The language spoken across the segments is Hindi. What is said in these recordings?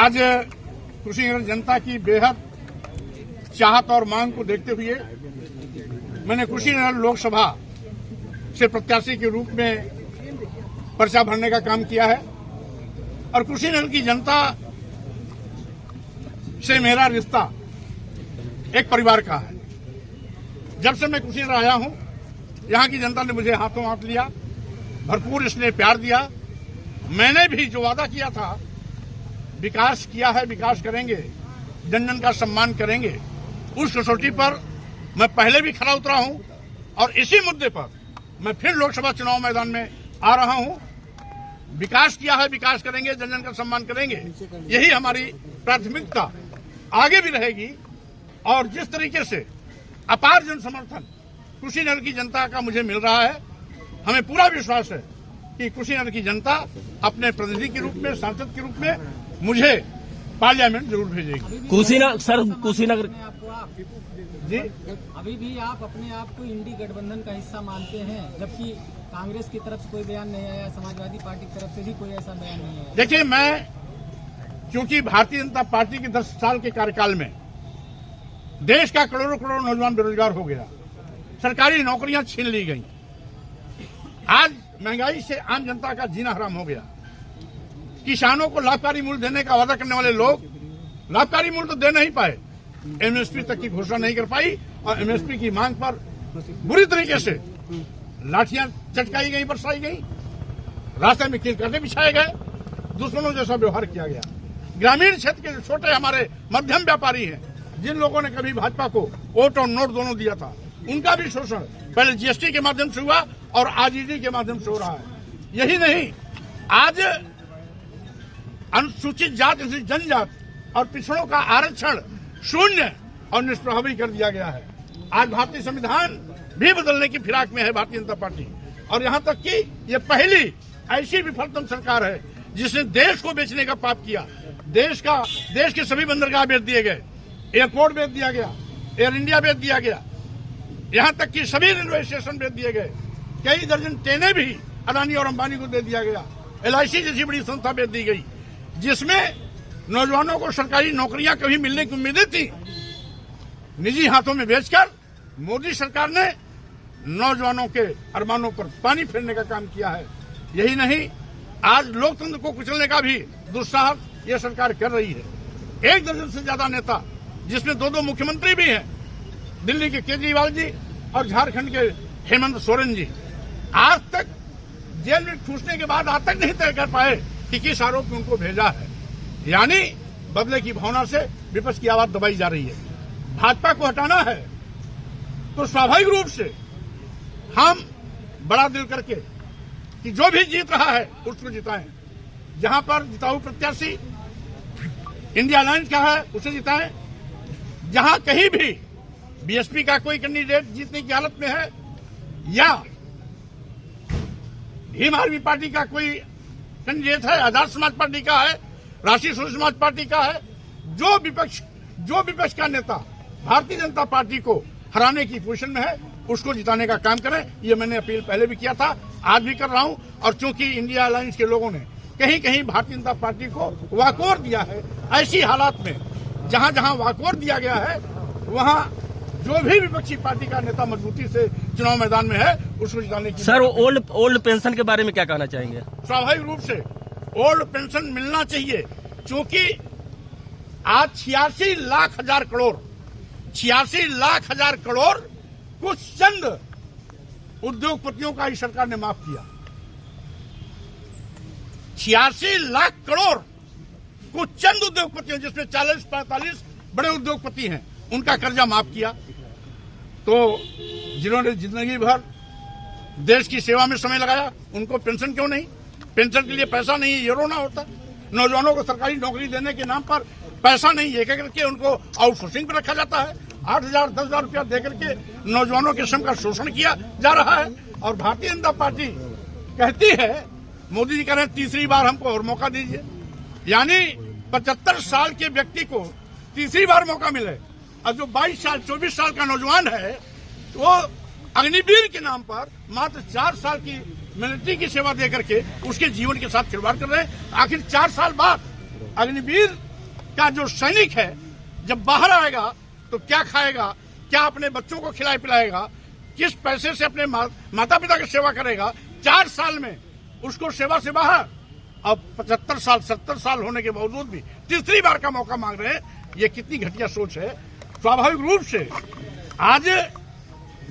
आज कुशीनगर जनता की बेहद चाहत और मांग को देखते हुए मैंने कुशीनगर लोकसभा से प्रत्याशी के रूप में पर्चा भरने का काम किया है और कुशीनगर की जनता से मेरा रिश्ता एक परिवार का है। जब से मैं कुशीनगर आया हूं, यहां की जनता ने मुझे हाथों हाथ लिया, भरपूर इसने प्यार दिया। मैंने भी जो वादा किया था, विकास किया है, विकास करेंगे, जन जन का सम्मान करेंगे, उस कसौटी पर मैं पहले भी खरा उतरा हूं और इसी मुद्दे पर मैं फिर लोकसभा चुनाव मैदान में आ रहा हूं। विकास किया है, विकास करेंगे, जन जन का सम्मान करेंगे, यही हमारी प्राथमिकता आगे भी रहेगी। और जिस तरीके से अपार जन समर्थन कुशीनगर की जनता का मुझे मिल रहा है, हमें पूरा विश्वास है कि कुशीनगर की जनता अपने प्रतिनिधि के रूप में, सांसद के रूप में मुझे पार्लियामेंट जरूर भेजेगी। कुशीनगर जी, अभी भी आप अपने आप को इंडी गठबंधन का हिस्सा मानते हैं, जबकि कांग्रेस की तरफ से कोई बयान नहीं आया, समाजवादी पार्टी की तरफ से भी कोई ऐसा बयान नहीं आया। देखिए, मैं क्योंकि भारतीय जनता पार्टी के 10 साल के कार्यकाल में देश का करोड़ों करोड़ नौजवान बेरोजगार हो गया, सरकारी नौकरियां छीन ली गई, आज महंगाई से आम जनता का जीना हराम हो गया, किसानों को लाभकारी मूल्य देने का वादा करने वाले लोग लाभकारी मूल्य तो दे नहीं पाए, एमएसपी तक की घोषणा नहीं कर पाई और एमएसपी की मांग पर बुरी तरीके से लाठियां चटकाई गई, बरसाई गई, रास्ते में कील कांटे बिछाए गए, दुश्मनों जैसा व्यवहार किया गया। ग्रामीण क्षेत्र के छोटे हमारे मध्यम व्यापारी हैं, जिन लोगों ने कभी भाजपा को वोट और नोट दोनों दिया था, उनका भी शोषण पहले जीएसटी के माध्यम से हुआ और आज ईडी के माध्यम से हो रहा है। यही नहीं, आज अनुसूचित जात, जनजात और पिछड़ों का आरक्षण शून्य और निष्प्रभावी कर दिया गया है। आज भारतीय संविधान भी बदलने की फिराक में है भारतीय जनता पार्टी, और यहां तक कि ये पहली ऐसी विफलतम सरकार है जिसने देश को बेचने का पाप किया। देश के सभी बंदरगाह बेच दिए गए, एयरपोर्ट बेच दिया गया, एयर इंडिया बेच दिया गया, यहां तक कि सभी रेलवे स्टेशन बेच दिए गए, कई दर्जन ट्रेनें भी अदानी और अंबानी को दे दिया गया, LIC जैसी बड़ी संस्था बेच दी गई, जिसमें नौजवानों को सरकारी नौकरियां कभी मिलने की उम्मीदें थी, निजी हाथों में बेचकर मोदी सरकार ने नौजवानों के अरमानों पर पानी फेरने का काम किया है। यही नहीं, आज लोकतंत्र को कुचलने का भी दुस्साहस यह सरकार कर रही है। 1 दर्जन से ज्यादा नेता, जिसमें 2 मुख्यमंत्री भी हैं, दिल्ली के केजरीवाल जी और झारखंड के हेमंत सोरेन जी, आज तक जेल में ठूसने के बाद आज तक नहीं तय कर पाए कि किस आरोप में उनको भेजा है। यानी बदले की भावना से विपक्ष की आवाज दबाई जा रही है। भाजपा को हटाना है तो स्वाभाविक रूप से हम बड़ा दिल करके कि जो भी जीत रहा है उसको जिताएं। जहां पर जिताऊ प्रत्याशी इंडिया अलायंस का है उसे जिताएं। जहां कहीं भी बीएसपी का कोई कैंडिडेट जीतने की हालत में है या भीम आर्मी पार्टी का कोई कैंडिडेट है, आजाद समाज पार्टी का है, राष्ट्रीय स्वतंत्र समाज पार्टी का है, जो विपक्ष का नेता भारतीय जनता पार्टी को हराने की पोजीशन में है, उसको जिताने का काम करें। ये मैंने अपील पहले भी किया था, आज भी कर रहा हूं। और चूंकि इंडिया अलायंस के लोगों ने कहीं कहीं भारतीय जनता पार्टी को वाकओवर दिया है, ऐसी हालात में जहां जहां वाकओवर दिया गया है, वहां जो भी विपक्षी पार्टी का नेता मजबूती से चुनाव मैदान में है, उसको जिताने की। सर, ओल्ड पेंशन के बारे में क्या कहना चाहेंगे? स्वाभाविक रूप से ओल्ड पेंशन मिलना चाहिए, क्योंकि आज 86 लाख हजार करोड़ कुछ चंद उद्योगपतियों का ही सरकार ने माफ किया। 86 लाख करोड़ कुछ चंद उद्योगपतियों, जिसमें 40-45 बड़े उद्योगपति हैं, उनका कर्जा माफ किया। तो जिन्होंने जिंदगी भर देश की सेवा में समय लगाया, उनको पेंशन क्यों नहीं? पेंशन के लिए पैसा नहीं, ये रोना होता। नौजवानों को सरकारी नौकरी देने के नाम पर पैसा नहीं, ये करके उनको आउटसोर्सिंग पर रखा जाता है। 8,000 10,000 रुपया देकर के नौजवानों के श्रम का शोषण किया जा रहा है। और भारतीय जनता पार्टी कहती है, मोदी जी कह रहे हैं तीसरी बार हमको और मौका दीजिए, यानी 75 साल के व्यक्ति को तीसरी बार मौका मिले। और जो 22 साल 24 साल का नौजवान है, वो अग्निवीर के नाम पर मात्र 4 साल की मिलिट्री की सेवा देकर के उसके जीवन के साथ खिलवाड़ कर रहे हैं। आखिर 4 साल बाद अग्निवीर का जो सैनिक है जब बाहर आएगा तो क्या खाएगा, क्या अपने बच्चों को खिलाए पिलाएगा, किस पैसे से अपने माता पिता की सेवा करेगा। 4 साल में उसको सेवा से बाहर, अब 75 साल 70 साल होने के बावजूद भी तीसरी बार का मौका मांग रहे हैं। ये कितनी घटिया सोच है। स्वाभाविक रूप से आज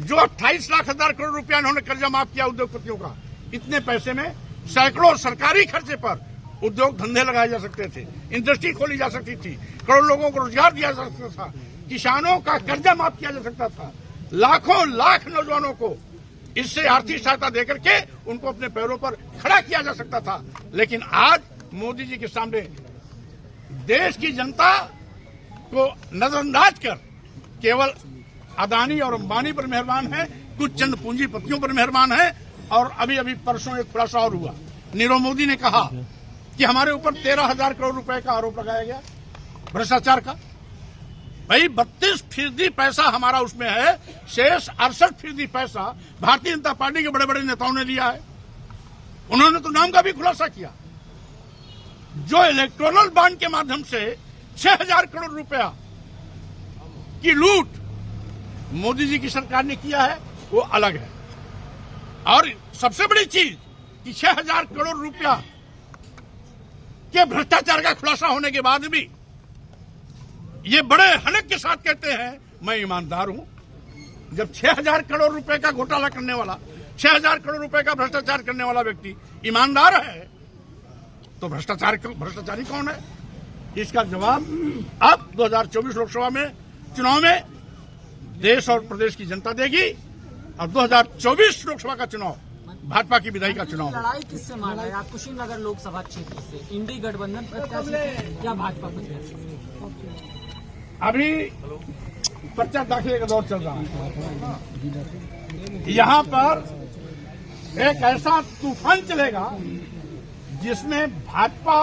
जो 28 लाख हजार करोड़ रुपया इन्होंने कर्जा माफ किया उद्योगपतियों का, इतने पैसे में सैकड़ों सरकारी खर्चे पर उद्योग धंधे लगाए जा सकते थे, इंडस्ट्री खोली जा सकती थी, करोड़ों लोगों को रोजगार दिया जा सकता था, किसानों का कर्जा माफ किया जा सकता था, लाखों लाख नौजवानों को इससे आर्थिक सहायता देकर के उनको अपने पैरों पर खड़ा किया जा सकता था। लेकिन आज मोदी जी के सामने देश की जनता को नजरअंदाज कर केवल अदानी और अंबानी पर मेहरबान है, कुछ चंद पूंजीपतियों पर मेहरबान है। और अभी अभी परसों एक खुलासा और हुआ, नीरव मोदी ने कहा कि हमारे ऊपर 13,000 करोड़ रुपए का आरोप लगाया गया भ्रष्टाचार का। भाई 32% पैसा हमारा उसमें है, शेष 68% पैसा भारतीय जनता पार्टी के बड़े बड़े नेताओं ने लिया है। उन्होंने तो नाम का भी खुलासा किया। जो इलेक्टोरल बॉन्ड के माध्यम से 6,000 करोड़ रुपया की लूट मोदी जी की सरकार ने किया है वो अलग है। और सबसे बड़ी चीज कि 6,000 करोड़ रुपया के भ्रष्टाचार का खुलासा होने के बाद भी ये बड़े हनक के साथ कहते हैं मैं ईमानदार हूं। जब 6,000 करोड़ रुपए का घोटाला करने वाला, 6,000 करोड़ रुपए का भ्रष्टाचार करने वाला व्यक्ति ईमानदार है तो भ्रष्टाचारी कौन है? इसका जवाब अब 2024 लोकसभा में चुनाव में देश और प्रदेश की जनता देगी। और 2024 लोकसभा का चुनाव भाजपा की विधायी का चुनाव। लड़ाई किससे मार रहे हैं आप? कुशीनगर लोकसभा क्षेत्र से इंडी गठबंधन प्रत्याशी से या भाजपा प्रत्याशी से? अभी पर्चा दाखिले का दौर चल रहा है। यहाँ पर एक ऐसा तूफान चलेगा जिसमें भाजपा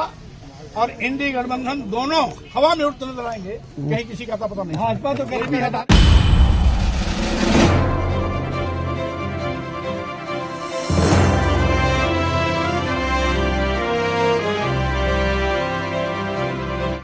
और इंडी गठबंधन दोनों हवा में उड़ते नजर आएंगे। कहीं किसी का पता नहीं। भाजपा तो